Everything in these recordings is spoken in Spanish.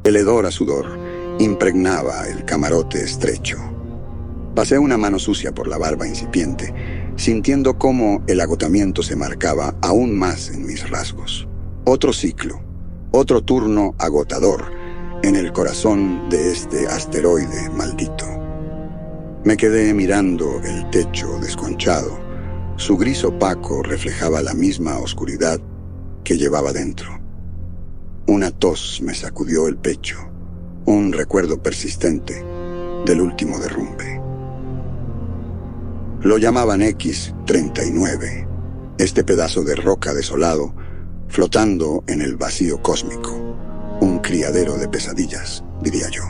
El hedor a sudor impregnaba el camarote estrecho. Pasé una mano sucia por la barba incipiente, sintiendo cómo el agotamiento se marcaba aún más en mis rasgos. Otro ciclo, otro turno agotador en el corazón de este asteroide maldito. Me quedé mirando el techo desconchado. Su gris opaco reflejaba la misma oscuridad que llevaba dentro. Una tos me sacudió el pecho, un recuerdo persistente del último derrumbe. Lo llamaban X-39, este pedazo de roca desolado, flotando en el vacío cósmico, un criadero de pesadillas, diría yo.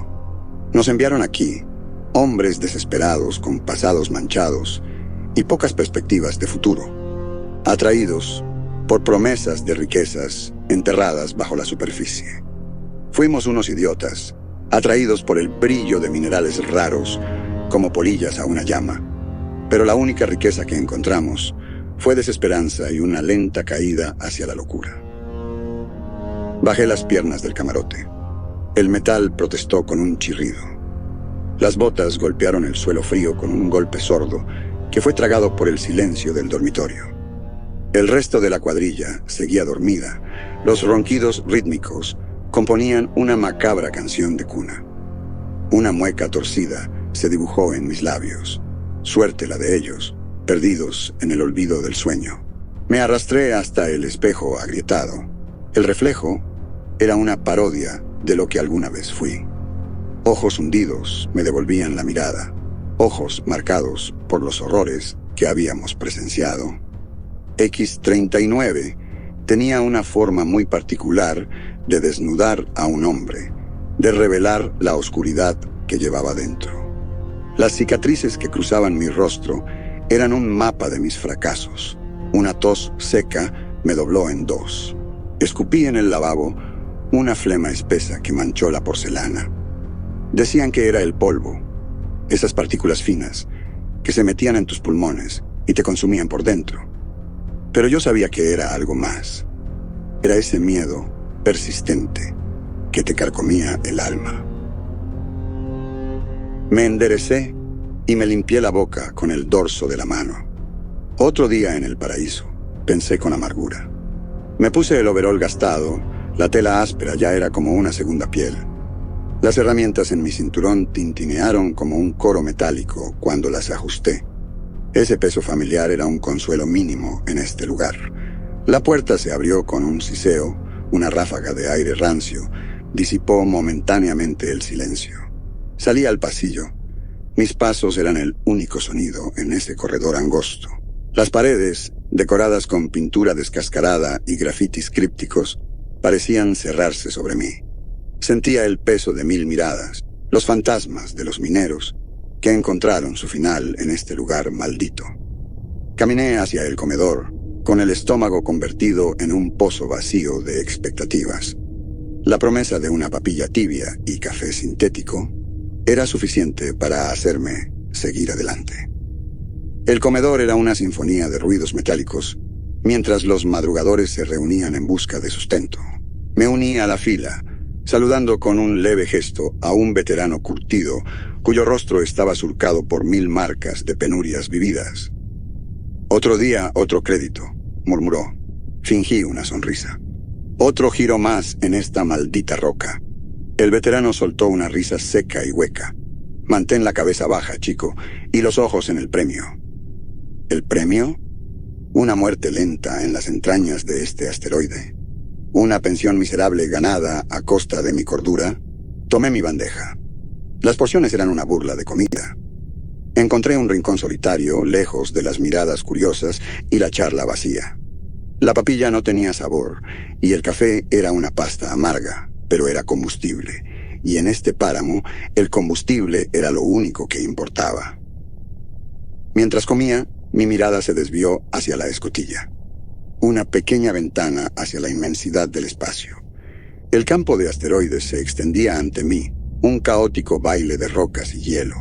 Nos enviaron aquí, hombres desesperados con pasados manchados y pocas perspectivas de futuro, atraídos por promesas de riquezas enterradas bajo la superficie. Fuimos unos idiotas, atraídos por el brillo de minerales raros, como polillas a una llama. Pero la única riqueza que encontramos fue desesperanza y una lenta caída hacia la locura. Bajé las piernas del camarote. El metal protestó con un chirrido. Las botas golpearon el suelo frío con un golpe sordo que fue tragado por el silencio del dormitorio. El resto de la cuadrilla seguía dormida. Los ronquidos rítmicos componían una macabra canción de cuna. Una mueca torcida se dibujó en mis labios. Suerte la de ellos, perdidos en el olvido del sueño. Me arrastré hasta el espejo agrietado. El reflejo era una parodia de lo que alguna vez fui. Ojos hundidos me devolvían la mirada. Ojos marcados por los horrores que habíamos presenciado. X-39 tenía una forma muy particular de desnudar a un hombre, de revelar la oscuridad que llevaba dentro. Las cicatrices que cruzaban mi rostro eran un mapa de mis fracasos. Una tos seca me dobló en dos. Escupí en el lavabo una flema espesa que manchó la porcelana. Decían que era el polvo, esas partículas finas que se metían en tus pulmones y te consumían por dentro. Pero yo sabía que era algo más. Era ese miedo persistente que te carcomía el alma. Me enderecé y me limpié la boca con el dorso de la mano. Otro día en el paraíso, pensé con amargura. Me puse el overol gastado, la tela áspera ya era como una segunda piel. Las herramientas en mi cinturón tintinearon como un coro metálico cuando las ajusté. Ese peso familiar era un consuelo mínimo en este lugar. La puerta se abrió con un siseo, una ráfaga de aire rancio, disipó momentáneamente el silencio. Salí al pasillo. Mis pasos eran el único sonido en ese corredor angosto. Las paredes, decoradas con pintura descascarada y grafitis crípticos, parecían cerrarse sobre mí. Sentía el peso de 1000 miradas, los fantasmas de los mineros, que encontraron su final en este lugar maldito. Caminé hacia el comedor, con el estómago convertido en un pozo vacío de expectativas. La promesa de una papilla tibia y café sintético era suficiente para hacerme seguir adelante. El comedor era una sinfonía de ruidos metálicos, mientras los madrugadores se reunían en busca de sustento. Me uní a la fila, saludando con un leve gesto a un veterano curtido, cuyo rostro estaba surcado por 1000 marcas de penurias vividas. «Otro día, otro crédito», murmuró. Fingí una sonrisa. «Otro giro más en esta maldita roca». El veterano soltó una risa seca y hueca. «Mantén la cabeza baja, chico, y los ojos en el premio». ¿El premio? Una muerte lenta en las entrañas de este asteroide. Una pensión miserable ganada a costa de mi cordura. Tomé mi bandeja. Las porciones eran una burla de comida. Encontré un rincón solitario, lejos de las miradas curiosas y la charla vacía. La papilla no tenía sabor, y el café era una pasta amarga, pero era combustible. Y en este páramo, el combustible era lo único que importaba. Mientras comía, Mi mirada se desvió hacia la escotilla. Una pequeña ventana hacia la inmensidad del espacio. El campo de asteroides se extendía ante mí, un caótico baile de rocas y hielo.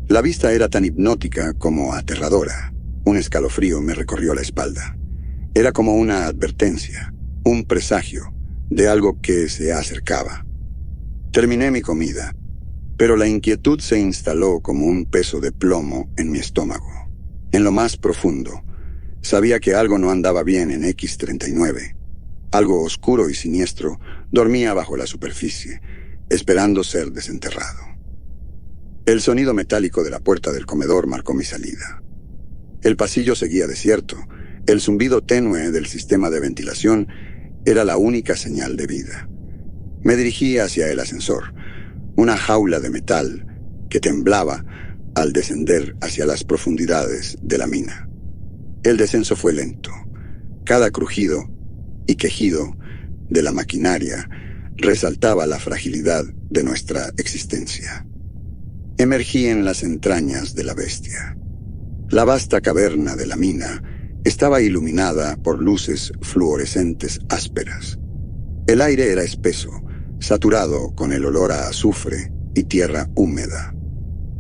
La vista era tan hipnótica como aterradora. Un escalofrío me recorrió la espalda. Era como una advertencia, un presagio de algo que se acercaba. Terminé mi comida, pero la inquietud se instaló como un peso de plomo en mi estómago. En lo más profundo, sabía que algo no andaba bien en X-39. Algo oscuro y siniestro dormía bajo la superficie, esperando ser desenterrado. El sonido metálico de la puerta del comedor marcó mi salida. El pasillo seguía desierto. El zumbido tenue del sistema de ventilación era la única señal de vida. Me dirigí hacia el ascensor, una jaula de metal que temblaba al descender hacia las profundidades de la mina. El descenso fue lento. Cada crujido y quejido de la maquinaria resaltaba la fragilidad de nuestra existencia. Emergí en las entrañas de la bestia. La vasta caverna de la mina estaba iluminada por luces fluorescentes ásperas. El aire era espeso, saturado con el olor a azufre y tierra húmeda.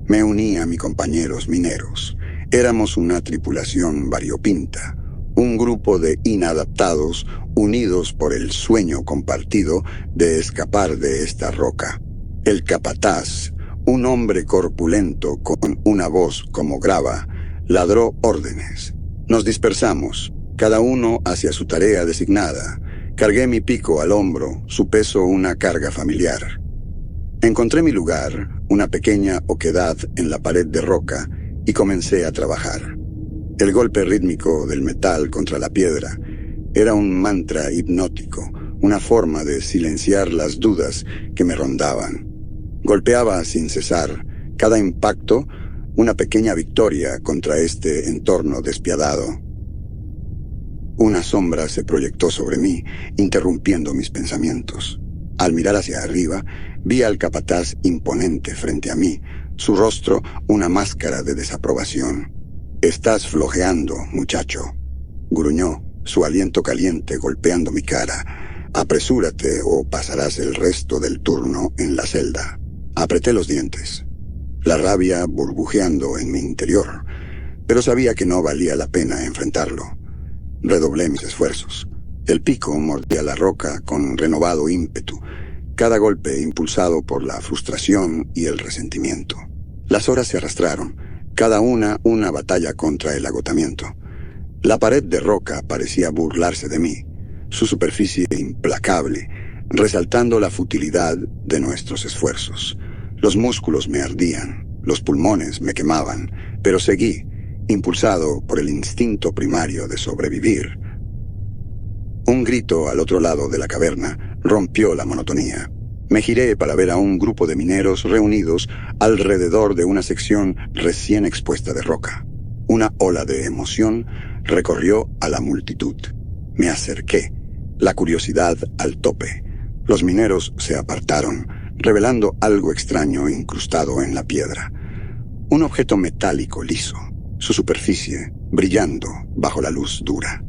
Me uní a mis compañeros mineros. Éramos una tripulación variopinta, un grupo de inadaptados unidos por el sueño compartido de escapar de esta roca. El capataz, un hombre corpulento con una voz como grava, ladró órdenes. Nos dispersamos, cada uno hacia su tarea designada. Cargué mi pico al hombro, su peso una carga familiar. Encontré mi lugar, una pequeña oquedad en la pared de roca, y comencé a trabajar. El golpe rítmico del metal contra la piedra era un mantra hipnótico, una forma de silenciar las dudas que me rondaban. Golpeaba sin cesar, cada impacto una pequeña victoria contra este entorno despiadado. Una sombra se proyectó sobre mí, interrumpiendo mis pensamientos. Al mirar hacia arriba, vi al capataz imponente frente a mí, su rostro una máscara de desaprobación. «Estás flojeando, muchacho», gruñó, su aliento caliente golpeando mi cara. «Apresúrate o pasarás el resto del turno en la celda». Apreté los dientes, la rabia burbujeando en mi interior, pero sabía que no valía la pena enfrentarlo. Redoblé mis esfuerzos. El pico mordía la roca con renovado ímpetu, cada golpe impulsado por la frustración y el resentimiento. Las horas se arrastraron, cada una batalla contra el agotamiento. La pared de roca parecía burlarse de mí, su superficie implacable, resaltando la futilidad de nuestros esfuerzos. Los músculos me ardían, los pulmones me quemaban, pero seguí, impulsado por el instinto primario de sobrevivir. Un grito al otro lado de la caverna rompió la monotonía. Me giré para ver a un grupo de mineros reunidos alrededor de una sección recién expuesta de roca. Una ola de emoción recorrió a la multitud. Me acerqué, la curiosidad al tope. Los mineros se apartaron, revelando algo extraño incrustado en la piedra. Un objeto metálico liso, su superficie brillando bajo la luz dura.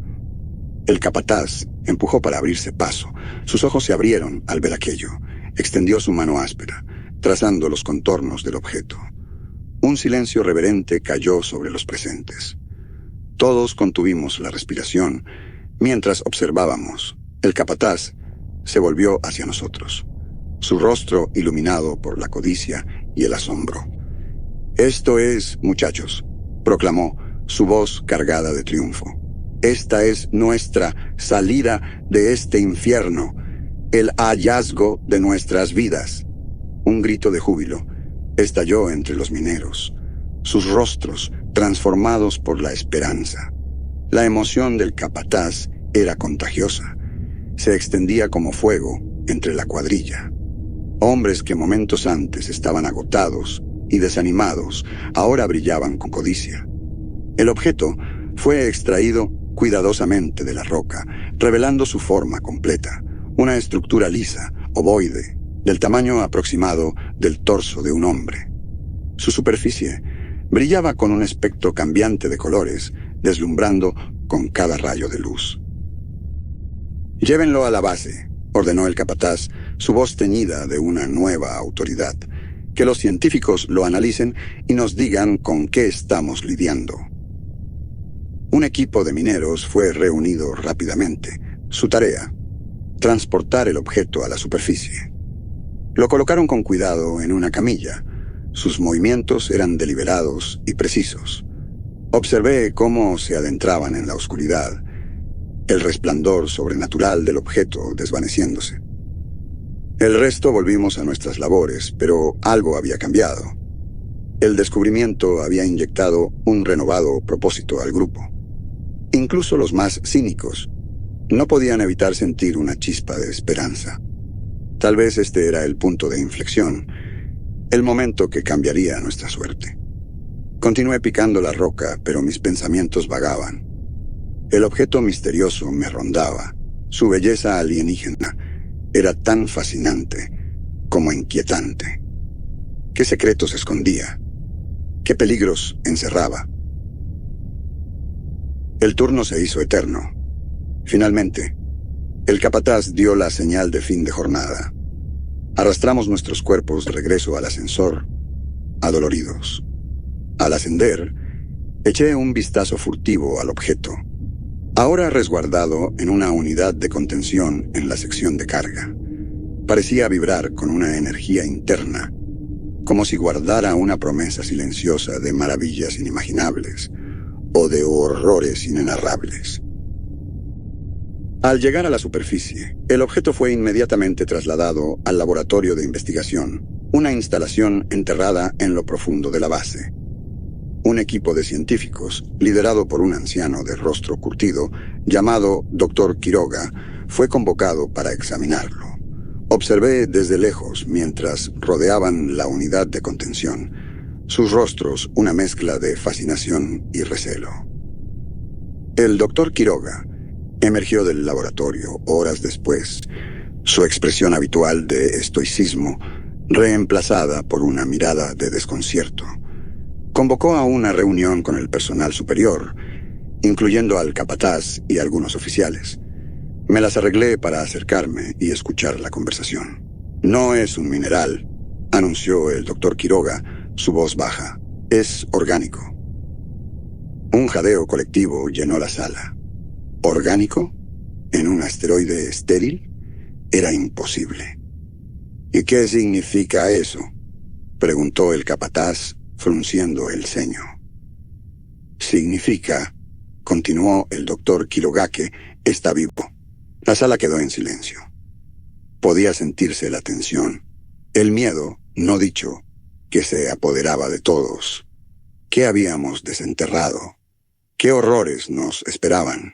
El capataz empujó para abrirse paso. Sus ojos se abrieron al ver aquello. Extendió su mano áspera, trazando los contornos del objeto. Un silencio reverente cayó sobre los presentes. Todos contuvimos la respiración mientras observábamos. El capataz se volvió hacia nosotros, su rostro iluminado por la codicia y el asombro. «Esto es, muchachos», proclamó, su voz cargada de triunfo. «Esta es nuestra salida de este infierno, el hallazgo de nuestras vidas». Un grito de júbilo estalló entre los mineros, sus rostros transformados por la esperanza. La emoción del capataz era contagiosa. Se extendía como fuego entre la cuadrilla. Hombres que momentos antes estaban agotados y desanimados, ahora brillaban con codicia. El objeto fue extraído cuidadosamente de la roca, revelando su forma completa, una estructura lisa, ovoide, del tamaño aproximado del torso de un hombre. Su superficie Brillaba con un espectro cambiante de colores, deslumbrando con cada rayo de luz. «Llévenlo a la base», ordenó el capataz, su voz teñida de una nueva autoridad. «Que los científicos lo analicen y nos digan con qué estamos lidiando». Un equipo de mineros fue reunido rápidamente. Su tarea: transportar el objeto a la superficie. Lo colocaron con cuidado en una camilla. Sus movimientos eran deliberados y precisos. Observé cómo se adentraban en la oscuridad, el resplandor sobrenatural del objeto desvaneciéndose. El resto volvimos a nuestras labores, pero algo había cambiado. El descubrimiento había inyectado un renovado propósito al grupo. Incluso los más cínicos no podían evitar sentir una chispa de esperanza. Tal vez este era el punto de inflexión, el momento que cambiaría nuestra suerte. Continué picando la roca, pero mis pensamientos vagaban. El objeto misterioso me rondaba. Su belleza alienígena era tan fascinante como inquietante. ¿Qué secretos escondía? ¿Qué peligros encerraba? El turno se hizo eterno. Finalmente, el capataz dio la señal de fin de jornada. Arrastramos nuestros cuerpos de regreso al ascensor, adoloridos. Al ascender, eché un vistazo furtivo al objeto, ahora resguardado en una unidad de contención en la sección de carga. Parecía vibrar con una energía interna, como si guardara una promesa silenciosa de maravillas inimaginables o de horrores inenarrables. Al llegar a la superficie, el objeto fue inmediatamente trasladado al laboratorio de investigación, una instalación enterrada en lo profundo de la base. Un equipo de científicos, liderado por un anciano de rostro curtido, llamado Dr. Quiroga, fue convocado para examinarlo. Observé desde lejos mientras rodeaban la unidad de contención. Sus rostros una mezcla de fascinación y recelo. El Dr. Quiroga emergió del laboratorio horas después, su expresión habitual de estoicismo reemplazada por una mirada de desconcierto. Convocó a una reunión con el personal superior, incluyendo al capataz y algunos oficiales. Me las arreglé para acercarme y escuchar la conversación. «No es un mineral», anunció el Dr. Quiroga, su voz baja. «Es orgánico». Un jadeo colectivo llenó la sala. ¿Orgánico? ¿En un asteroide estéril? Era imposible. «¿Y qué significa eso?», preguntó el capataz, frunciendo el ceño. «Significa», continuó el doctor Quiroga, «que está vivo». La sala quedó en silencio. Podía sentirse la tensión, el miedo, no dicho, que se apoderaba de todos. ¿Qué habíamos desenterrado? ¿Qué horrores nos esperaban?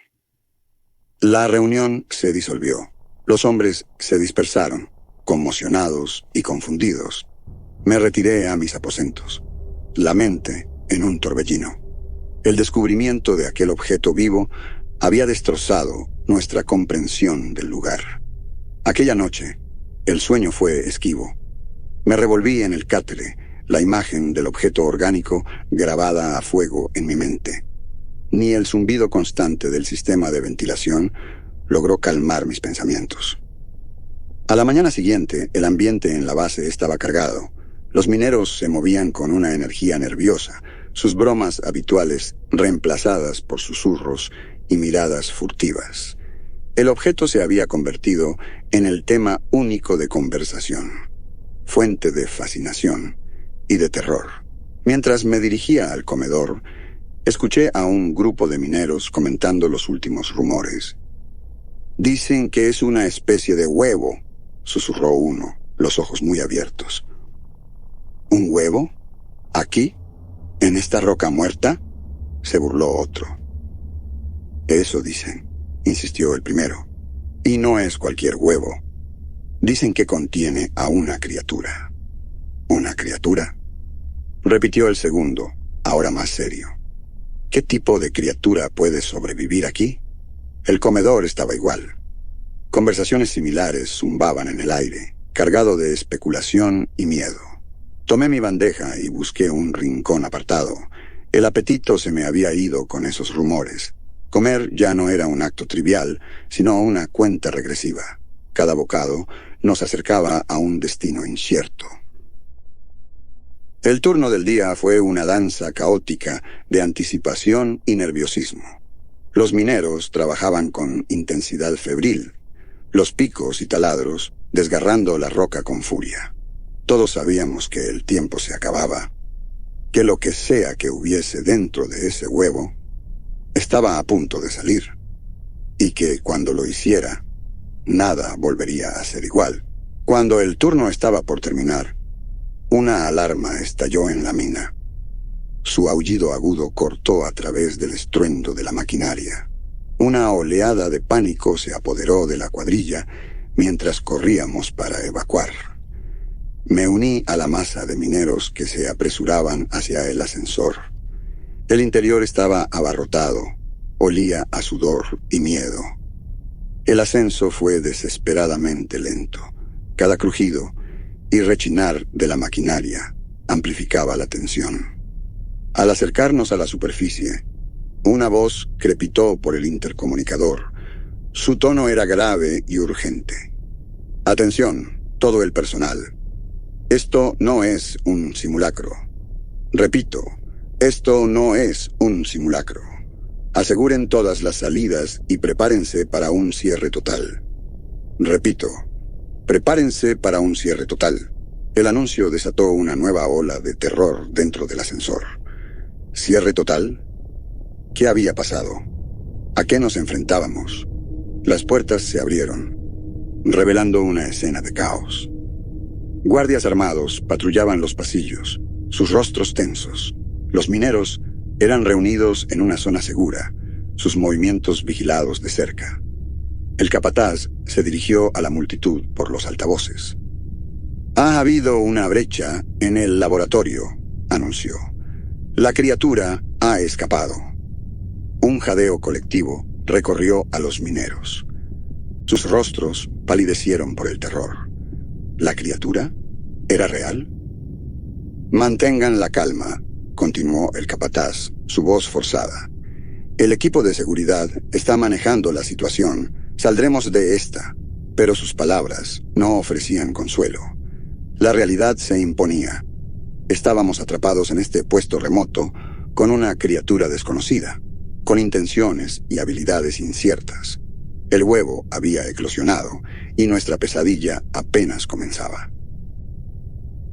La reunión se disolvió. Los hombres se dispersaron, conmocionados y confundidos. Me retiré a mis aposentos, la mente en un torbellino. El descubrimiento de aquel objeto vivo había destrozado nuestra comprensión del lugar. Aquella noche, el sueño fue esquivo. Me revolví en el cátere, la imagen del objeto orgánico grabada a fuego en mi mente. Ni el zumbido constante del sistema de ventilación logró calmar mis pensamientos. A la mañana siguiente, el ambiente en la base estaba cargado. Los mineros se movían con una energía nerviosa, sus bromas habituales reemplazadas por susurros y miradas furtivas. El objeto se había convertido en el tema único de conversación, fuente de fascinación y de terror. Mientras me dirigía al comedor, escuché a un grupo de mineros comentando los últimos rumores. «Dicen que es una especie de huevo», susurró uno, los ojos muy abiertos. «¿Un huevo? ¿Aquí? ¿En esta roca muerta?», se burló otro. «Eso dicen», insistió el primero. «Y no es cualquier huevo. Dicen que contiene a una criatura». «¿Una criatura?», repitió el segundo, ahora más serio. «¿Qué tipo de criatura puede sobrevivir aquí?». El comedor estaba igual. Conversaciones similares zumbaban en el aire, cargado de especulación y miedo. Tomé mi bandeja y busqué un rincón apartado. El apetito se me había ido con esos rumores. Comer ya no era un acto trivial, sino una cuenta regresiva. Cada bocado nos acercaba a un destino incierto. El turno del día fue una danza caótica de anticipación y nerviosismo. Los mineros trabajaban con intensidad febril, los picos y taladros desgarrando la roca con furia. Todos sabíamos que el tiempo se acababa, que lo que sea que hubiese dentro de ese huevo estaba a punto de salir, y que cuando lo hiciera, nada volvería a ser igual. Cuando el turno estaba por terminar, una alarma estalló en la mina. Su aullido agudo cortó a través del estruendo de la maquinaria. Una oleada de pánico se apoderó de la cuadrilla mientras corríamos para evacuar. Me uní a la masa de mineros que se apresuraban hacia el ascensor. El interior estaba abarrotado, olía a sudor y miedo. El ascenso fue desesperadamente lento. Cada crujido y rechinar de la maquinaria amplificaba la tensión. Al acercarnos a la superficie, una voz crepitó por el intercomunicador. Su tono era grave y urgente. Atención, todo el personal. Esto no es un simulacro. Repito, esto no es un simulacro. Aseguren todas las salidas y prepárense para un cierre total. Repito, prepárense para un cierre total. El anuncio desató una nueva ola de terror dentro del ascensor. ¿Cierre total? ¿Qué había pasado? ¿A qué nos enfrentábamos? Las puertas se abrieron, revelando una escena de caos. Guardias armados patrullaban los pasillos, sus rostros tensos. Los mineros eran reunidos en una zona segura, sus movimientos vigilados de cerca. El capataz se dirigió a la multitud por los altavoces. «Ha habido una brecha en el laboratorio», anunció. «La criatura ha escapado». Un jadeo colectivo recorrió a los mineros. Sus rostros palidecieron por el terror. ¿La criatura era real? «Mantengan la calma», continuó el capataz, su voz forzada. «El equipo de seguridad está manejando la situación. Saldremos de esta». Pero sus palabras no ofrecían consuelo. La realidad se imponía. Estábamos atrapados en este puesto remoto con una criatura desconocida, con intenciones y habilidades inciertas. El huevo había eclosionado y nuestra pesadilla apenas comenzaba.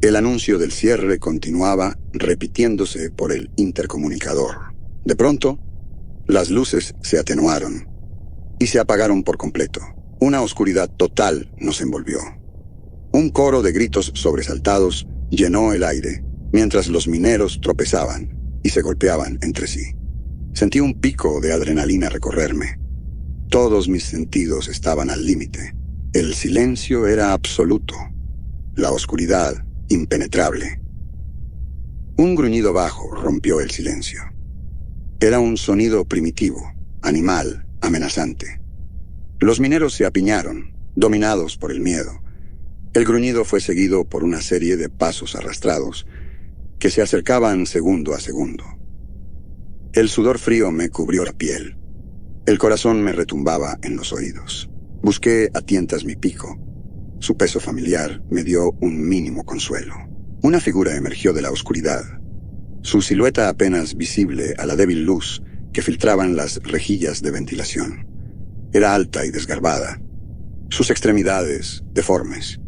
El anuncio del cierre continuaba repitiéndose por el intercomunicador. De pronto, las luces se atenuaron y se apagaron por completo. Una oscuridad total nos envolvió. Un coro de gritos sobresaltados llenó el aire, mientras los mineros tropezaban y se golpeaban entre sí. Sentí un pico de adrenalina recorrerme. Todos mis sentidos estaban al límite. El silencio era absoluto. La oscuridad impenetrable. Un gruñido bajo rompió el silencio. Era un sonido primitivo, animal, amenazante. Los mineros se apiñaron, dominados por el miedo. El gruñido fue seguido por una serie de pasos arrastrados que se acercaban segundo a segundo. El sudor frío me cubrió la piel. El corazón me retumbaba en los oídos. Busqué a tientas mi pico. Su peso familiar me dio un mínimo consuelo. Una figura emergió de la oscuridad, su silueta apenas visible a la débil luz que filtraban las rejillas de ventilación. Era alta y desgarbada, sus extremidades deformes.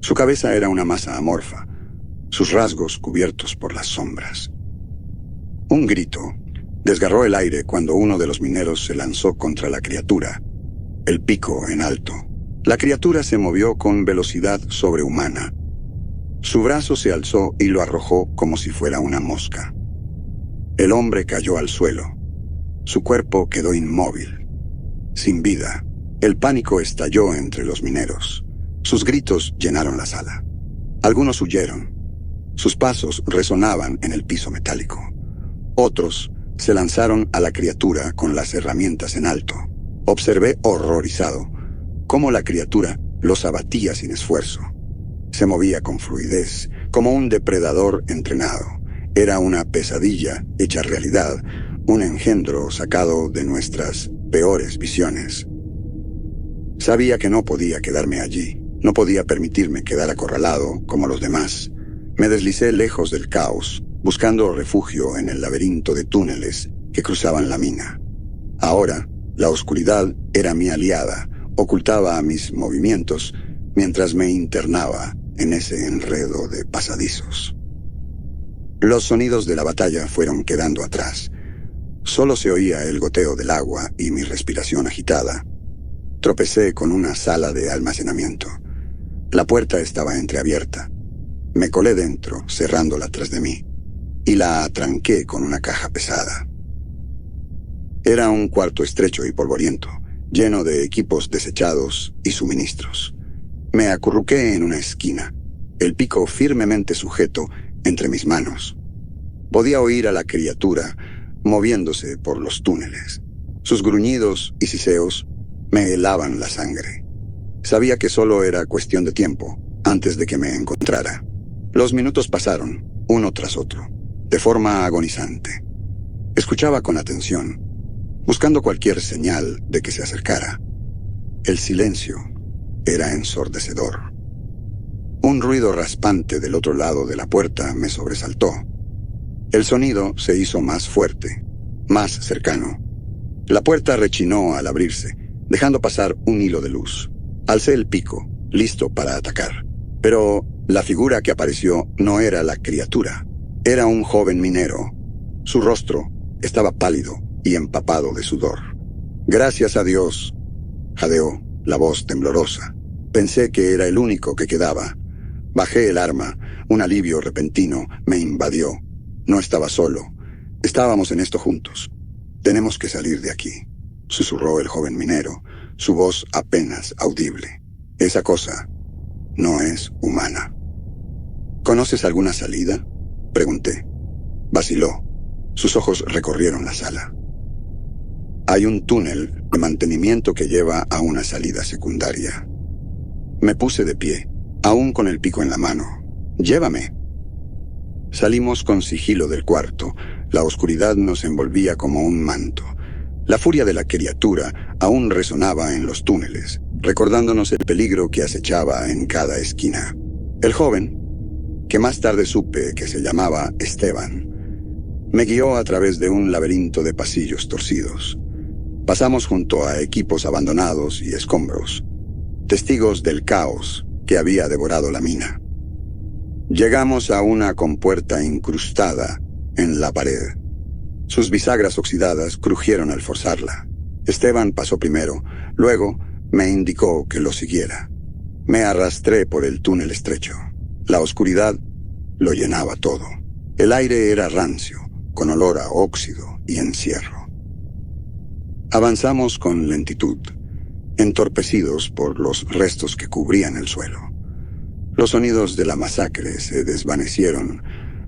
Su cabeza era una masa amorfa, sus rasgos cubiertos por las sombras. Un grito desgarró el aire cuando uno de los mineros se lanzó contra la criatura, el pico en alto. La criatura se movió con velocidad sobrehumana. Su brazo se alzó y lo arrojó como si fuera una mosca. El hombre cayó al suelo. Su cuerpo quedó inmóvil, sin vida. El pánico estalló entre los mineros. Sus gritos llenaron la sala. Algunos huyeron. Sus pasos resonaban en el piso metálico. Otros se lanzaron a la criatura con las herramientas en alto. Observé horrorizado cómo la criatura los abatía sin esfuerzo. Se movía con fluidez, como un depredador entrenado. Era una pesadilla hecha realidad, un engendro sacado de nuestras peores visiones. Sabía que no podía quedarme allí, no podía permitirme quedar acorralado como los demás. Me deslicé lejos del caos, buscando refugio en el laberinto de túneles que cruzaban la mina. Ahora, la oscuridad era mi aliada, ocultaba mis movimientos mientras me internaba en ese enredo de pasadizos. Los sonidos de la batalla fueron quedando atrás. Solo se oía el goteo del agua y mi respiración agitada. Tropecé con una sala de almacenamiento. La puerta estaba entreabierta. Me colé dentro, cerrándola tras de mí, y la atranqué con una caja pesada. Era un cuarto estrecho y polvoriento, lleno de equipos desechados y suministros. Me acurruqué en una esquina, el pico firmemente sujeto entre mis manos. Podía oír a la criatura moviéndose por los túneles. Sus gruñidos y siseos me helaban la sangre. Sabía que solo era cuestión de tiempo antes de que me encontrara. Los minutos pasaron, uno tras otro, de forma agonizante. Escuchaba con atención, buscando cualquier señal de que se acercara. El silencio era ensordecedor. Un ruido raspante del otro lado de la puerta me sobresaltó. El sonido se hizo más fuerte, más cercano. La puerta rechinó al abrirse, dejando pasar un hilo de luz. Alcé el pico, listo para atacar. Pero la figura que apareció no era la criatura. Era un joven minero. Su rostro estaba pálido y empapado de sudor. «Gracias a Dios», jadeó, la voz temblorosa. Pensé que era el único que quedaba. Bajé el arma. Un alivio repentino me invadió. No estaba solo. Estábamos en esto juntos. «Tenemos que salir de aquí», susurró el joven minero, su voz apenas audible. «Esa cosa no es humana». «¿Conoces alguna salida?», pregunté. Vaciló. Sus ojos recorrieron la sala. «Hay un túnel de mantenimiento que lleva a una salida secundaria». Me puse de pie, aún con el pico en la mano. «Llévame». Salimos con sigilo del cuarto. La oscuridad nos envolvía como un manto. La furia de la criatura aún resonaba en los túneles, recordándonos el peligro que acechaba en cada esquina. El joven, que más tarde supe que se llamaba Esteban, me guió a través de un laberinto de pasillos torcidos. Pasamos junto a equipos abandonados y escombros, testigos del caos que había devorado la mina. Llegamos a una compuerta incrustada en la pared. Sus bisagras oxidadas crujieron al forzarla. Esteban pasó primero, luego me indicó que lo siguiera. Me arrastré por el túnel estrecho. La oscuridad lo llenaba todo. El aire era rancio, con olor a óxido y encierro. Avanzamos con lentitud, entorpecidos por los restos que cubrían el suelo. Los sonidos de la masacre se desvanecieron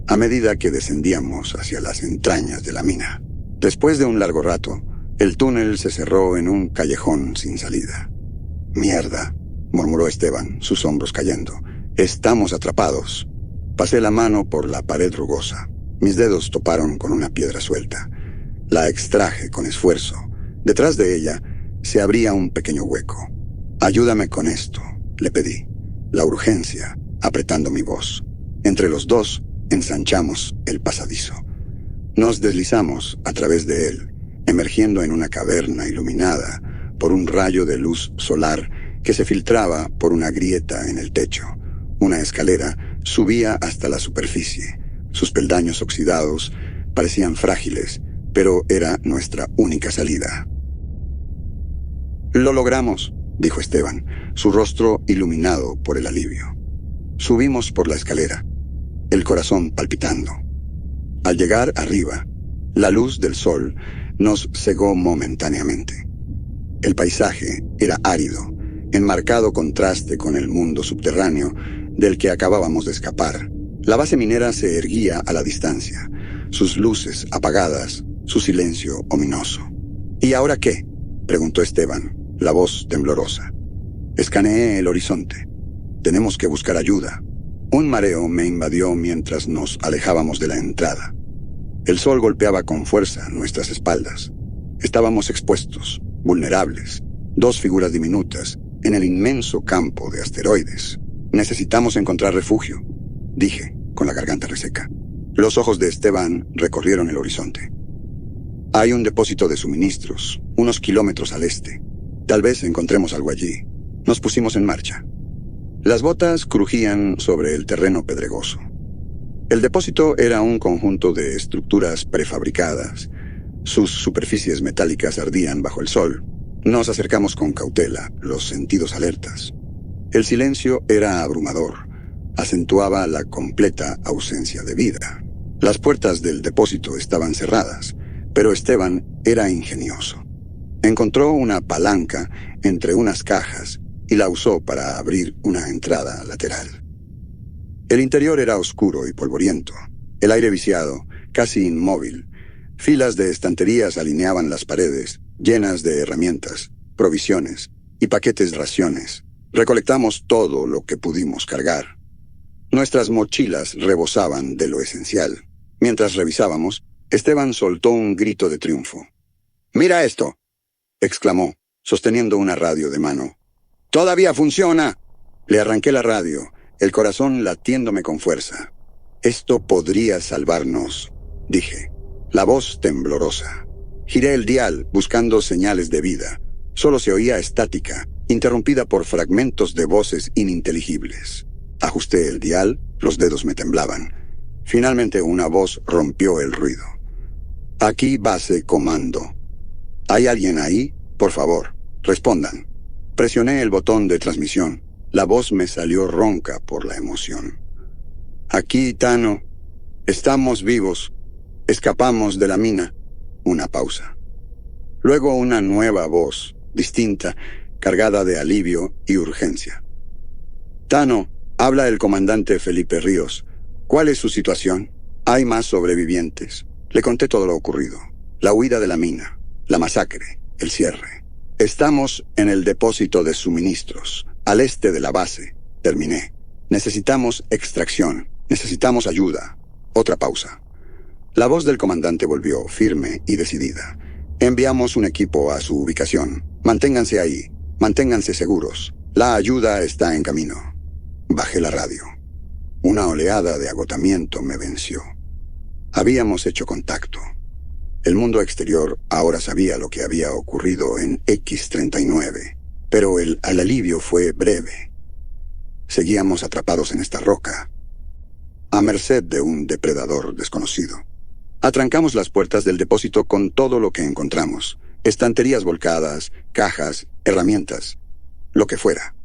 a medida que descendíamos hacia las entrañas de la mina. Después de un largo rato, el túnel se cerró en un callejón sin salida. «Mierda», murmuró Esteban, sus hombros cayendo. «Estamos atrapados». Pasé la mano por la pared rugosa. Mis dedos toparon con una piedra suelta. La extraje con esfuerzo. Detrás de ella se abría un pequeño hueco. «Ayúdame con esto», le pedí. La urgencia, apretando mi voz. Entre los dos, ensanchamos el pasadizo. Nos deslizamos a través de él, emergiendo en una caverna iluminada por un rayo de luz solar que se filtraba por una grieta en el techo. Una escalera subía hasta la superficie. Sus peldaños oxidados parecían frágiles, pero era nuestra única salida. «Lo logramos», dijo Esteban, su rostro iluminado por el alivio. Subimos por la escalera, el corazón palpitando. Al llegar arriba, la luz del sol nos cegó momentáneamente. El paisaje era árido, en marcado contraste con el mundo subterráneo del que acabábamos de escapar. La base minera se erguía a la distancia, sus luces apagadas, su silencio ominoso. «¿Y ahora qué?», preguntó Esteban, la voz temblorosa. Escaneé el horizonte. tenemos que buscar ayuda. Un mareo me invadió mientras nos alejábamos de la entrada. El sol golpeaba con fuerza nuestras espaldas. Estábamos expuestos, vulnerables, dos figuras diminutas, en el inmenso campo de asteroides. Necesitamos encontrar refugio, dije, con la garganta reseca. Los ojos de Esteban recorrieron el horizonte. Hay un depósito de suministros, unos kilómetros al este. Tal vez encontremos algo allí. Nos pusimos en marcha. Las botas crujían sobre el terreno pedregoso. El depósito era un conjunto de estructuras prefabricadas. Sus superficies metálicas ardían bajo el sol. Nos acercamos con cautela, los sentidos alertas. El silencio era abrumador. Acentuaba la completa ausencia de vida. Las puertas del depósito estaban cerradas, pero Esteban era ingenioso. Encontró una palanca entre unas cajas y la usó para abrir una entrada lateral. El interior era oscuro y polvoriento, el aire viciado, casi inmóvil. Filas de estanterías alineaban las paredes, llenas de herramientas, provisiones y paquetes de raciones. Recolectamos todo lo que pudimos cargar. Nuestras mochilas rebosaban de lo esencial. Mientras revisábamos, Esteban soltó un grito de triunfo. «¡Mira esto!», exclamó, sosteniendo una radio de mano. «¡Todavía funciona!». Le arranqué la radio, el corazón latiéndome con fuerza. «Esto podría salvarnos», dije, la voz temblorosa. Giré el dial buscando señales de vida. Solo se oía estática, interrumpida por fragmentos de voces ininteligibles. Ajusté el dial, los dedos me temblaban. Finalmente una voz rompió el ruido. «Aquí base comando. ¿Hay alguien ahí? Por favor, respondan». Presioné el botón de transmisión. La voz me salió ronca por la emoción. «Aquí, Tano. Estamos vivos. Escapamos de la mina». Una pausa. Luego una nueva voz, distinta, cargada de alivio y urgencia. «Tano, habla el comandante Felipe Ríos. ¿Cuál es su situación? Hay más sobrevivientes». Le conté todo lo ocurrido. La huida de la mina, la masacre, el cierre. «Estamos en el depósito de suministros, al este de la base», terminé. «Necesitamos extracción. Necesitamos ayuda». Otra pausa. La voz del comandante volvió, firme y decidida. «Enviamos un equipo a su ubicación. Manténganse ahí. Manténganse seguros. La ayuda está en camino». Bajé la radio. Una oleada de agotamiento me venció. Habíamos hecho contacto. El mundo exterior ahora sabía lo que había ocurrido en X-39, pero el alivio fue breve. Seguíamos atrapados en esta roca, a merced de un depredador desconocido. Atrancamos las puertas del depósito con todo lo que encontramos: estanterías volcadas, cajas, herramientas, lo que fuera.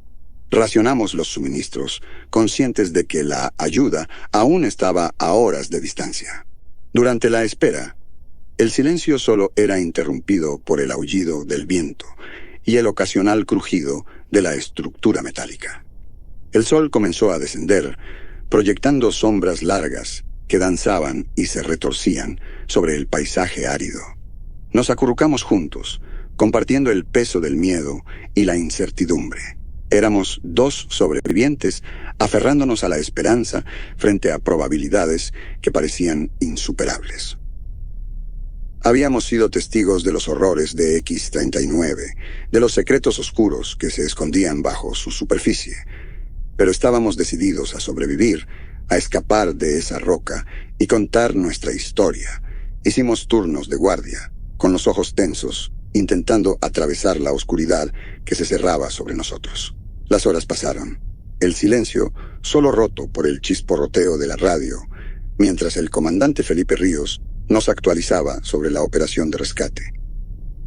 Racionamos los suministros, conscientes de que la ayuda aún estaba a horas de distancia. Durante la espera, el silencio solo era interrumpido por el aullido del viento y el ocasional crujido de la estructura metálica. El sol comenzó a descender, proyectando sombras largas que danzaban y se retorcían sobre el paisaje árido. Nos acurrucamos juntos, compartiendo el peso del miedo y la incertidumbre. Éramos dos sobrevivientes, aferrándonos a la esperanza frente a probabilidades que parecían insuperables. Habíamos sido testigos de los horrores de X-39, de los secretos oscuros que se escondían bajo su superficie, pero estábamos decididos a sobrevivir, a escapar de esa roca y contar nuestra historia. Hicimos turnos de guardia, con los ojos tensos, intentando atravesar la oscuridad que se cerraba sobre nosotros. Las horas pasaron. El silencio, solo roto por el chisporroteo de la radio, mientras el comandante Felipe Ríos nos actualizaba sobre la operación de rescate.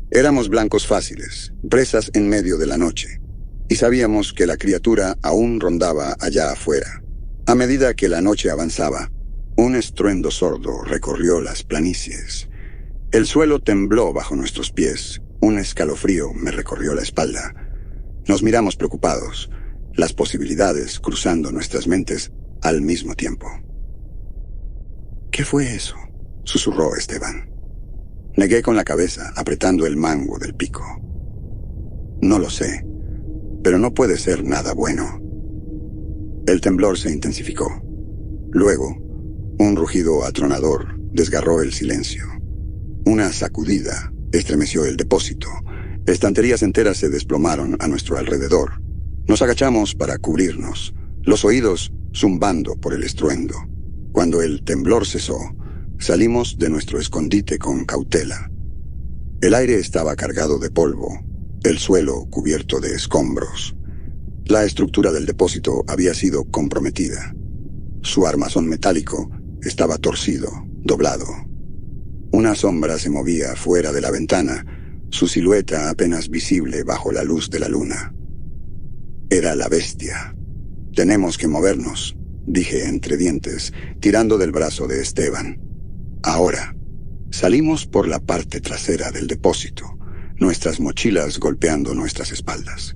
Éramos blancos fáciles, presas en medio de la noche, y sabíamos que la criatura aún rondaba allá afuera. A medida que la noche avanzaba, un estruendo sordo recorrió las planicies. El suelo tembló bajo nuestros pies. Un escalofrío me recorrió la espalda. Nos miramos preocupados, las posibilidades cruzando nuestras mentes al mismo tiempo. «¿Qué fue eso?», susurró Esteban. Negué con la cabeza, apretando el mango del pico. «No lo sé, pero no puede ser nada bueno». El temblor se intensificó. Luego, un rugido atronador desgarró el silencio. Una sacudida estremeció el depósito. Estanterías enteras se desplomaron a nuestro alrededor. Nos agachamos para cubrirnos, los oídos zumbando por el estruendo. Cuando el temblor cesó, salimos de nuestro escondite con cautela. El aire estaba cargado de polvo, el suelo cubierto de escombros. La estructura del depósito había sido comprometida. Su armazón metálico estaba torcido, doblado. Una sombra se movía fuera de la ventana, su silueta apenas visible bajo la luz de la luna. Era la bestia. «Tenemos que movernos», dije entre dientes, tirando del brazo de Esteban. Ahora. Salimos por la parte trasera del depósito, nuestras mochilas golpeando nuestras espaldas.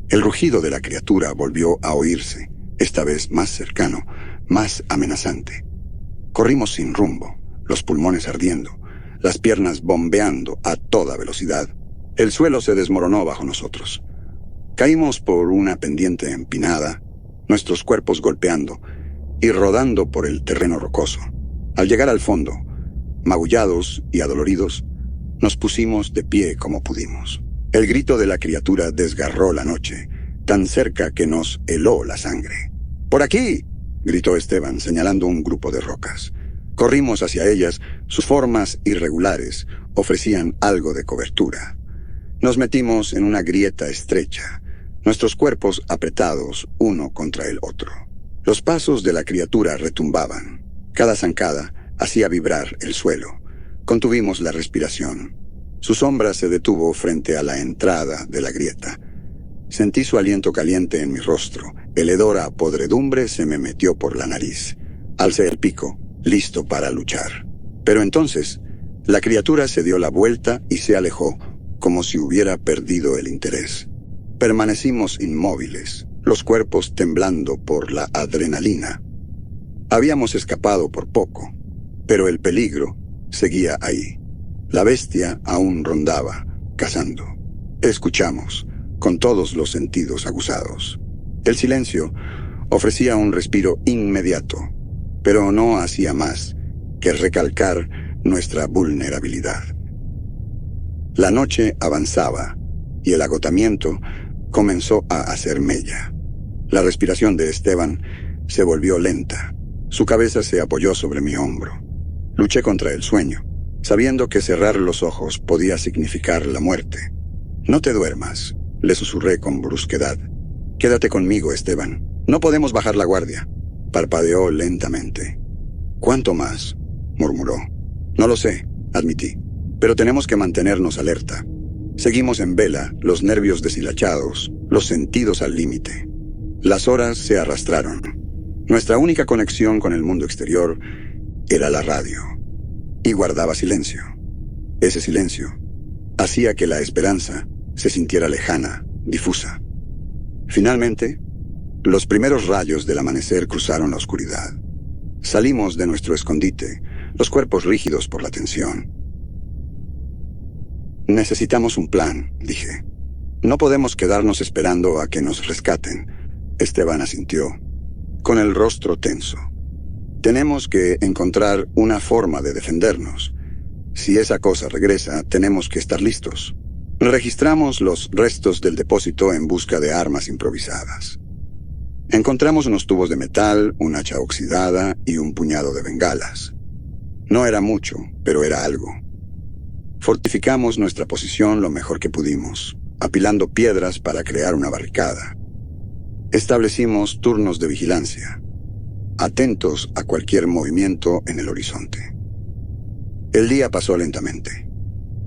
El rugido de la criatura volvió a oírse, esta vez más cercano, más amenazante. Corrimos sin rumbo, los pulmones ardiendo, las piernas bombeando a toda velocidad. El suelo se desmoronó bajo nosotros. Caímos por una pendiente empinada, nuestros cuerpos golpeando y rodando por el terreno rocoso. Al llegar al fondo, magullados y adoloridos, nos pusimos de pie como pudimos. El grito de la criatura desgarró la noche, tan cerca que nos heló la sangre. «¡Por aquí!», gritó Esteban, señalando un grupo de rocas. Corrimos hacia ellas, sus formas irregulares ofrecían algo de cobertura. Nos metimos en una grieta estrecha, nuestros cuerpos apretados uno contra el otro. Los pasos de la criatura retumbaban. Cada zancada hacía vibrar el suelo. Contuvimos la respiración. Su sombra se detuvo frente a la entrada de la grieta. Sentí su aliento caliente en mi rostro. El hedor a podredumbre se me metió por la nariz. Alcé el pico, listo para luchar. Pero entonces, la criatura se dio la vuelta y se alejó, como si hubiera perdido el interés. Permanecimos inmóviles, los cuerpos temblando por la adrenalina. Habíamos escapado por poco, pero el peligro seguía ahí. La bestia aún rondaba, cazando. Escuchamos, con todos los sentidos aguzados. El silencio ofrecía un respiro inmediato, pero no hacía más que recalcar nuestra vulnerabilidad. La noche avanzaba y el agotamiento comenzó a hacer mella. La respiración de Esteban se volvió lenta. Su cabeza se apoyó sobre mi hombro. Luché contra el sueño, sabiendo que cerrar los ojos podía significar la muerte. «No te duermas», le susurré con brusquedad. «Quédate conmigo, Esteban. No podemos bajar la guardia». Parpadeó lentamente. «¿Cuánto más?», murmuró. «No lo sé», admití, «pero tenemos que mantenernos alerta». Seguimos en vela, los nervios deshilachados, los sentidos al límite. Las horas se arrastraron. Nuestra única conexión con el mundo exterior era la radio. Y guardaba silencio. Ese silencio hacía que la esperanza se sintiera lejana, difusa. Finalmente, los primeros rayos del amanecer cruzaron la oscuridad. Salimos de nuestro escondite, los cuerpos rígidos por la tensión. «Necesitamos un plan», dije. «No podemos quedarnos esperando a que nos rescaten». Esteban asintió, con el rostro tenso. «Tenemos que encontrar una forma de defendernos. Si esa cosa regresa, tenemos que estar listos». Registramos los restos del depósito en busca de armas improvisadas. Encontramos unos tubos de metal, un hacha oxidada y un puñado de bengalas. No era mucho, pero era algo. Fortificamos nuestra posición lo mejor que pudimos, apilando piedras para crear una barricada. Establecimos turnos de vigilancia, atentos a cualquier movimiento en el horizonte. El día pasó lentamente.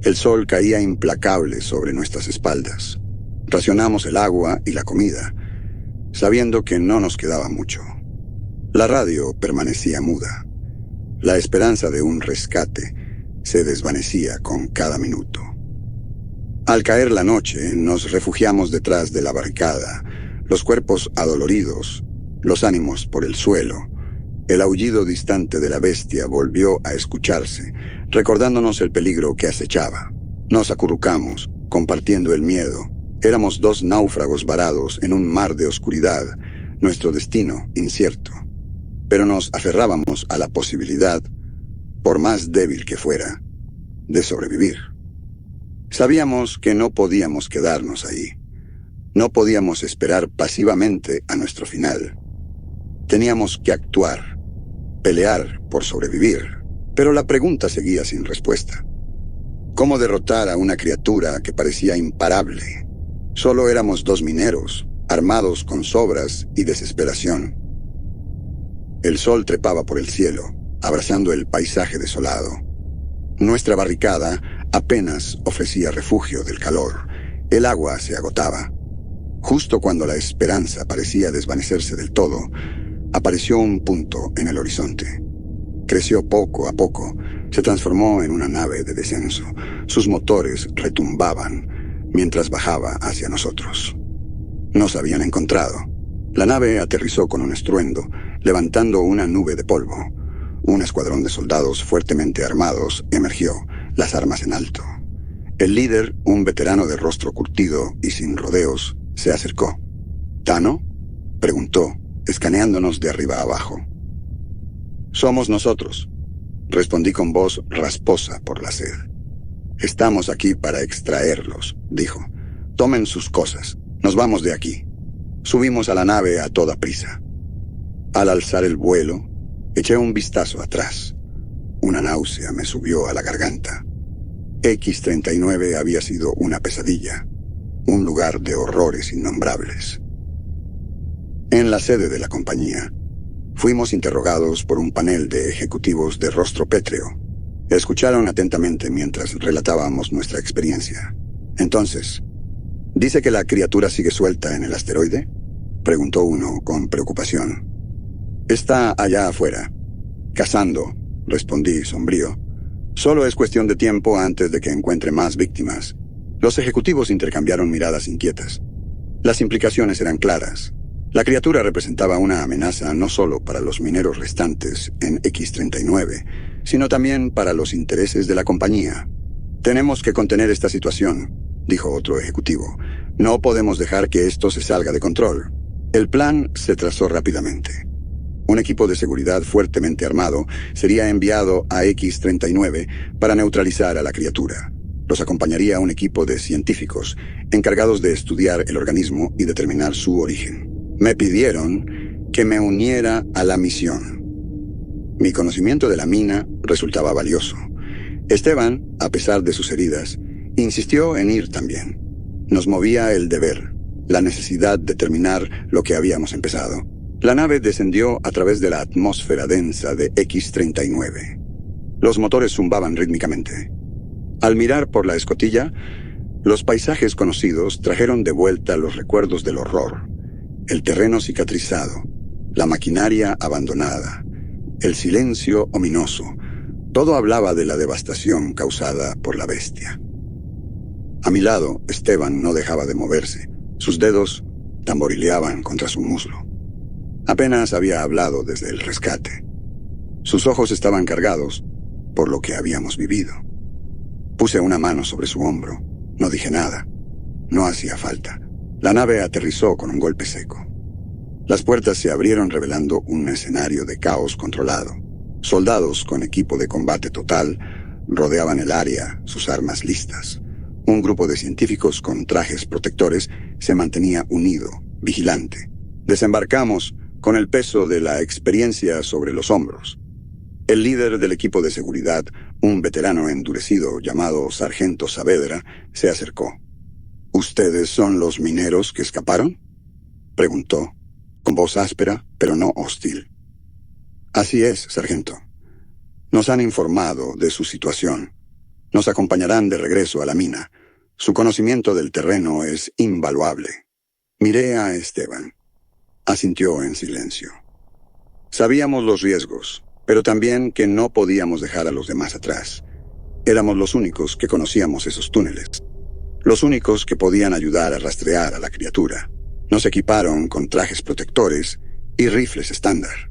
El sol caía implacable sobre nuestras espaldas. Racionamos el agua y la comida, sabiendo que no nos quedaba mucho. La radio permanecía muda. La esperanza de un rescate se desvanecía con cada minuto. Al caer la noche, nos refugiamos detrás de la barricada, los cuerpos adoloridos, los ánimos por el suelo. El aullido distante de la bestia volvió a escucharse, recordándonos el peligro que acechaba. Nos acurrucamos, compartiendo el miedo. Éramos dos náufragos varados en un mar de oscuridad, nuestro destino incierto, pero nos aferrábamos a la posibilidad, por más débil que fuera, de sobrevivir. Sabíamos que no podíamos quedarnos ahí. No podíamos esperar pasivamente a nuestro final. Teníamos que actuar, pelear por sobrevivir, pero la pregunta seguía sin respuesta. ¿Cómo derrotar a una criatura que parecía imparable? Solo éramos dos mineros, armados con sobras y desesperación. El sol trepaba por el cielo, abrazando el paisaje desolado. Nuestra barricada apenas ofrecía refugio del calor. El agua se agotaba. Justo cuando la esperanza parecía desvanecerse del todo, apareció un punto en el horizonte. Creció poco a poco, se transformó en una nave de descenso. Sus motores retumbaban mientras bajaba hacia nosotros. Nos habían encontrado. La nave aterrizó con un estruendo, levantando una nube de polvo. Un escuadrón de soldados fuertemente armados emergió, las armas en alto. El líder, un veterano de rostro curtido y sin rodeos, se acercó. ¿Tano?, preguntó, escaneándonos de arriba a abajo. «Somos nosotros», respondí con voz rasposa por la sed. «Estamos aquí para extraerlos», dijo. «Tomen sus cosas. Nos vamos de aquí». Subimos a la nave a toda prisa. Al alzar el vuelo, eché un vistazo atrás. Una náusea me subió a la garganta. X-39 había sido una pesadilla, un lugar de horrores innombrables. En la sede de la compañía, fuimos interrogados por un panel de ejecutivos de rostro pétreo. Escucharon atentamente mientras relatábamos nuestra experiencia. Entonces, ¿dice que la criatura sigue suelta en el asteroide?, preguntó uno con preocupación. «Está allá afuera, cazando», respondí sombrío. «Solo es cuestión de tiempo antes de que encuentre más víctimas». Los ejecutivos intercambiaron miradas inquietas. Las implicaciones eran claras. La criatura representaba una amenaza no solo para los mineros restantes en X-39, sino también para los intereses de la compañía. «Tenemos que contener esta situación», dijo otro ejecutivo. «No podemos dejar que esto se salga de control». El plan se trazó rápidamente. Un equipo de seguridad fuertemente armado sería enviado a X-39 para neutralizar a la criatura. Los acompañaría un equipo de científicos encargados de estudiar el organismo y determinar su origen. Me pidieron que me uniera a la misión. Mi conocimiento de la mina resultaba valioso. Esteban, a pesar de sus heridas, insistió en ir también. Nos movía el deber, la necesidad de terminar lo que habíamos empezado. La nave descendió a través de la atmósfera densa de X-39. Los motores zumbaban rítmicamente. Al mirar por la escotilla, los paisajes conocidos trajeron de vuelta los recuerdos del horror. El terreno cicatrizado, la maquinaria abandonada, el silencio ominoso. Todo hablaba de la devastación causada por la bestia. A mi lado, Esteban no dejaba de moverse. Sus dedos tamborileaban contra su muslo. Apenas había hablado desde el rescate. Sus ojos estaban cargados por lo que habíamos vivido. Puse una mano sobre su hombro. No dije nada. No hacía falta. La nave aterrizó con un golpe seco. Las puertas se abrieron revelando un escenario de caos controlado. Soldados con equipo de combate total rodeaban el área, sus armas listas. Un grupo de científicos con trajes protectores se mantenía unido, vigilante. Desembarcamos con el peso de la experiencia sobre los hombros. El líder del equipo de seguridad, un veterano endurecido llamado Sargento Saavedra, se acercó. «¿Ustedes son los mineros que escaparon?», preguntó, con voz áspera, pero no hostil. «Así es, sargento. Nos han informado de su situación. Nos acompañarán de regreso a la mina. Su conocimiento del terreno es invaluable». Miré a Esteban. Asintió en silencio. Sabíamos los riesgos, pero también que no podíamos dejar a los demás atrás. Éramos los únicos que conocíamos esos túneles. Los únicos que podían ayudar a rastrear a la criatura. Nos equiparon con trajes protectores y rifles estándar.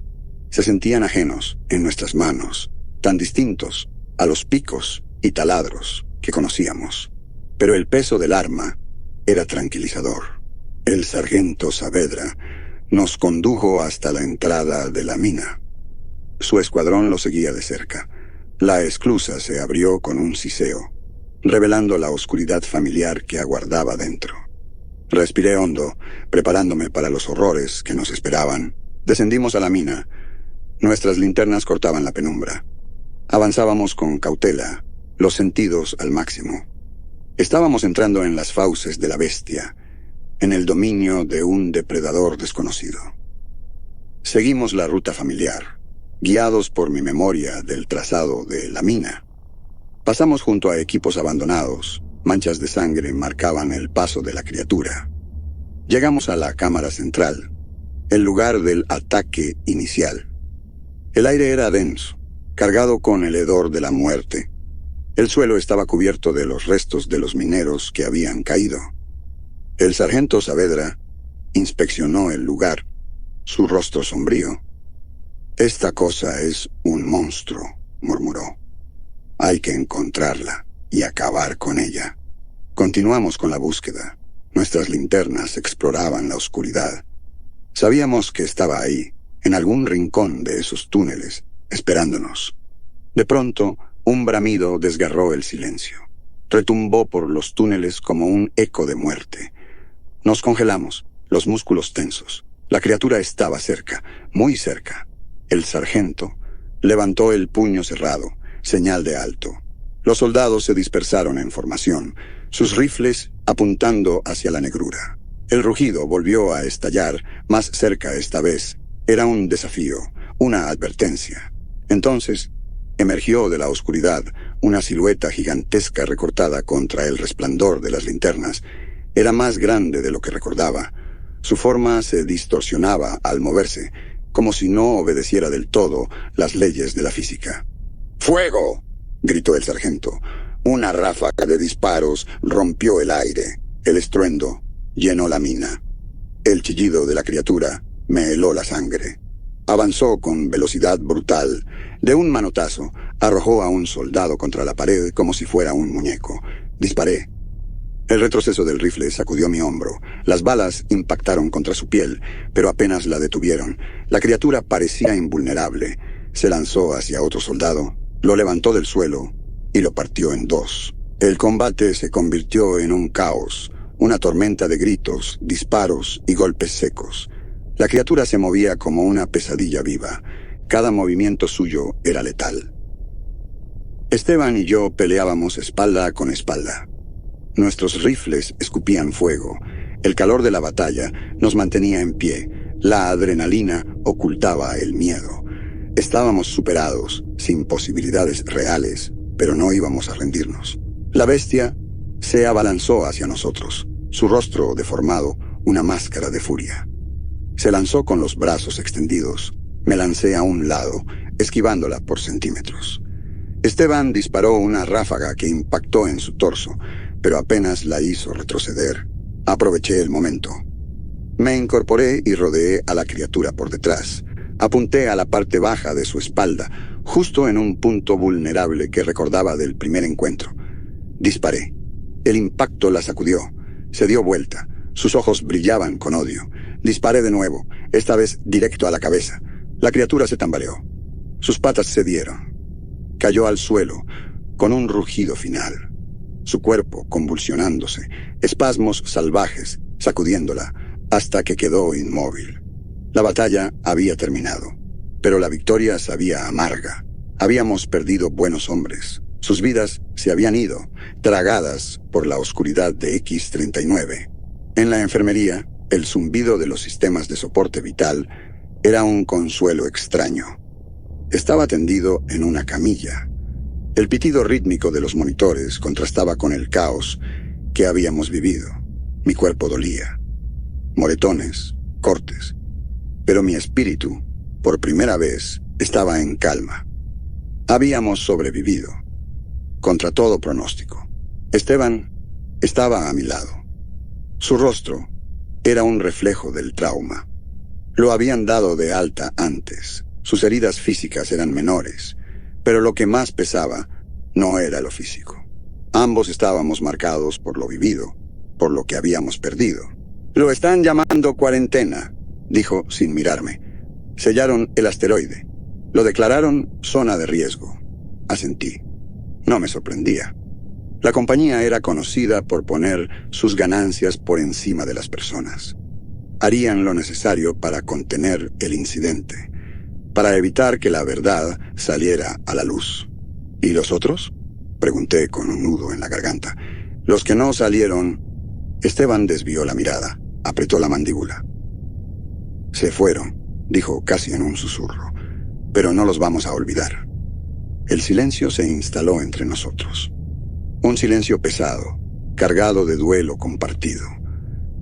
Se sentían ajenos en nuestras manos, tan distintos a los picos y taladros que conocíamos. Pero el peso del arma era tranquilizador. El sargento Saavedra Nos condujo hasta la entrada de la mina. Su escuadrón lo seguía de cerca. La esclusa se abrió con un siseo, revelando la oscuridad familiar que aguardaba dentro. Respiré hondo, preparándome para los horrores que nos esperaban. Descendimos a la mina. Nuestras linternas cortaban la penumbra. Avanzábamos con cautela, los sentidos al máximo. Estábamos entrando en las fauces de la bestia, en el dominio de un depredador desconocido. Seguimos la ruta familiar, guiados por mi memoria del trazado de la mina. Pasamos junto a equipos abandonados. Manchas de sangre marcaban el paso de la criatura. Llegamos a la cámara central, el lugar del ataque inicial. El aire era denso, cargado con el hedor de la muerte. El suelo estaba cubierto de los restos de los mineros que habían caído. El sargento Saavedra inspeccionó el lugar, su rostro sombrío. «Esta cosa es un monstruo», murmuró. «Hay que encontrarla y acabar con ella». Continuamos con la búsqueda. Nuestras linternas exploraban la oscuridad. Sabíamos que estaba ahí, en algún rincón de esos túneles, esperándonos. De pronto, un bramido desgarró el silencio. Retumbó por los túneles como un eco de muerte. Nos congelamos, los músculos tensos. La criatura estaba cerca, muy cerca. El sargento levantó el puño cerrado, señal de alto. Los soldados se dispersaron en formación, sus rifles apuntando hacia la negrura. El rugido volvió a estallar, más cerca esta vez. Era un desafío, una advertencia. Entonces, emergió de la oscuridad una silueta gigantesca recortada contra el resplandor de las linternas. Era más grande de lo que recordaba. Su forma se distorsionaba al moverse, como si no obedeciera del todo las leyes de la física. «¡Fuego!», gritó el sargento. Una ráfaga de disparos rompió el aire. El estruendo llenó la mina. El chillido de la criatura me heló la sangre. Avanzó con velocidad brutal. De un manotazo, arrojó a un soldado contra la pared como si fuera un muñeco. Disparé. El retroceso del rifle sacudió mi hombro. Las balas impactaron contra su piel, pero apenas la detuvieron. La criatura parecía invulnerable. Se lanzó hacia otro soldado, lo levantó del suelo y lo partió en dos. El combate se convirtió en un caos, una tormenta de gritos, disparos y golpes secos. La criatura se movía como una pesadilla viva. Cada movimiento suyo era letal. Esteban y yo peleábamos espalda con espalda. Nuestros rifles escupían fuego. El calor de la batalla nos mantenía en pie. La adrenalina ocultaba el miedo. Estábamos superados, sin posibilidades reales, pero no íbamos a rendirnos. La bestia se abalanzó hacia nosotros, su rostro deformado, una máscara de furia. Se lanzó con los brazos extendidos. Me lancé a un lado, esquivándola por centímetros. Esteban disparó una ráfaga que impactó en su torso, pero apenas la hizo retroceder. Aproveché el momento. Me incorporé y rodeé a la criatura por detrás. Apunté a la parte baja de su espalda, justo en un punto vulnerable que recordaba del primer encuentro. Disparé. El impacto la sacudió. Se dio vuelta. Sus ojos brillaban con odio. Disparé de nuevo, esta vez directo a la cabeza. La criatura se tambaleó. Sus patas cedieron. Cayó al suelo, con un rugido final. Su cuerpo convulsionándose, espasmos salvajes, sacudiéndola, hasta que quedó inmóvil. La batalla había terminado, pero la victoria sabía amarga. Habíamos perdido buenos hombres. Sus vidas se habían ido, tragadas por la oscuridad de X-39. En la enfermería, el zumbido de los sistemas de soporte vital era un consuelo extraño. Estaba tendido en una camilla. El pitido rítmico de los monitores contrastaba con el caos que habíamos vivido. Mi cuerpo dolía. Moretones, cortes. Pero mi espíritu, por primera vez, estaba en calma. Habíamos sobrevivido. Contra todo pronóstico. Esteban estaba a mi lado. Su rostro era un reflejo del trauma. Lo habían dado de alta antes. Sus heridas físicas eran menores, pero lo que más pesaba no era lo físico. Ambos estábamos marcados por lo vivido, por lo que habíamos perdido. «Lo están llamando cuarentena», dijo sin mirarme. Sellaron el asteroide. Lo declararon zona de riesgo. Asentí. No me sorprendía. La compañía era conocida por poner sus ganancias por encima de las personas. Harían lo necesario para contener el incidente, para evitar que la verdad saliera a la luz. ¿Y los otros?, pregunté con un nudo en la garganta. Los que no salieron... Esteban desvió la mirada, apretó la mandíbula. Se fueron, dijo casi en un susurro, pero no los vamos a olvidar. El silencio se instaló entre nosotros. Un silencio pesado, cargado de duelo compartido.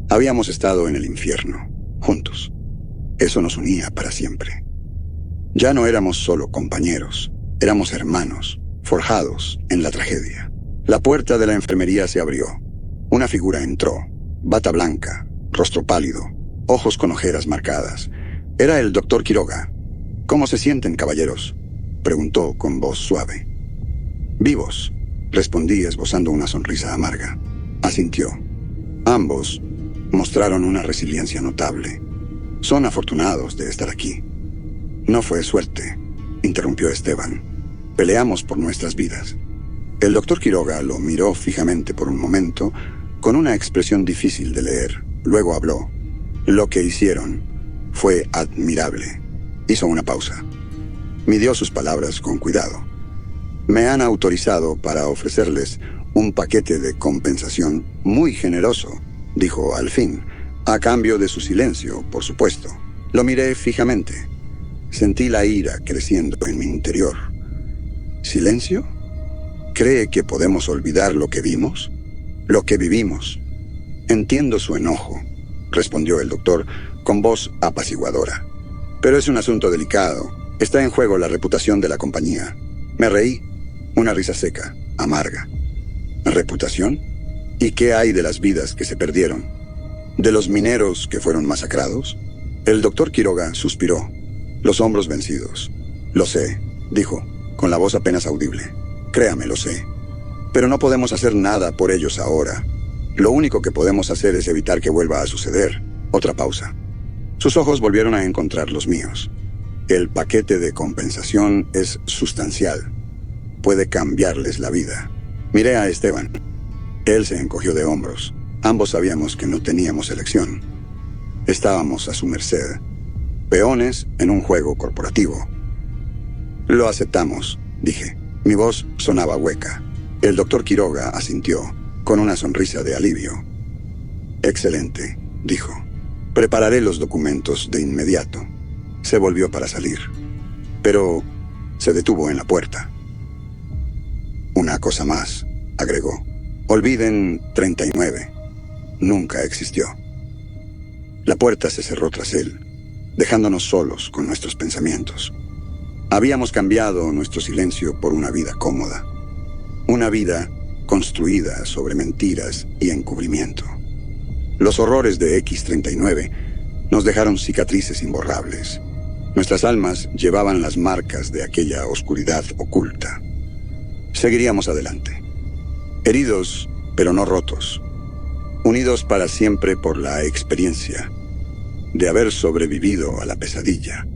Habíamos estado en el infierno, juntos. Eso nos unía para siempre. Ya no éramos solo compañeros, éramos hermanos, forjados en la tragedia. La puerta de la enfermería se abrió. Una figura entró, bata blanca, rostro pálido, ojos con ojeras marcadas. Era el doctor Quiroga. ¿Cómo se sienten, caballeros?, preguntó con voz suave. Vivos, respondí esbozando una sonrisa amarga. Asintió. Ambos mostraron una resiliencia notable. Son afortunados de estar aquí. No fue suerte, interrumpió Esteban. Peleamos por nuestras vidas. El doctor Quiroga lo miró fijamente por un momento, con una expresión difícil de leer. Luego habló. Lo que hicieron fue admirable. Hizo una pausa. Midió sus palabras con cuidado. Me han autorizado para ofrecerles un paquete de compensación muy generoso, dijo al fin, a cambio de su silencio, por supuesto. Lo miré fijamente. Sentí la ira creciendo en mi interior. ¿Silencio? ¿Cree que podemos olvidar lo que vimos? Lo que vivimos. Entiendo su enojo, respondió el doctor con voz apaciguadora. Pero es un asunto delicado. Está en juego la reputación de la compañía. Me reí. Una risa seca, amarga. ¿Reputación? ¿Y qué hay de las vidas que se perdieron? ¿De los mineros que fueron masacrados? El doctor Quiroga suspiró, los hombros vencidos. Lo sé, dijo, con la voz apenas audible. Créame, lo sé. Pero no podemos hacer nada por ellos ahora. Lo único que podemos hacer es evitar que vuelva a suceder. Otra pausa. Sus ojos volvieron a encontrar los míos. El paquete de compensación es sustancial. Puede cambiarles la vida. Miré a Esteban. Él se encogió de hombros. Ambos sabíamos que no teníamos elección. Estábamos a su merced. Peones en un juego corporativo. Lo aceptamos, dije. Mi voz sonaba hueca. El doctor Quiroga asintió, con una sonrisa de alivio. Excelente, dijo. Prepararé los documentos de inmediato. Se volvió para salir. Pero se detuvo en la puerta. Una cosa más, agregó. Olviden 39. Nunca existió. La puerta se cerró tras él, dejándonos solos con nuestros pensamientos. Habíamos cambiado nuestro silencio por una vida cómoda. Una vida construida sobre mentiras y encubrimiento. Los horrores de X-39 nos dejaron cicatrices imborrables. Nuestras almas llevaban las marcas de aquella oscuridad oculta. Seguiríamos adelante. Heridos, pero no rotos. Unidos para siempre por la experiencia de haber sobrevivido a la pesadilla.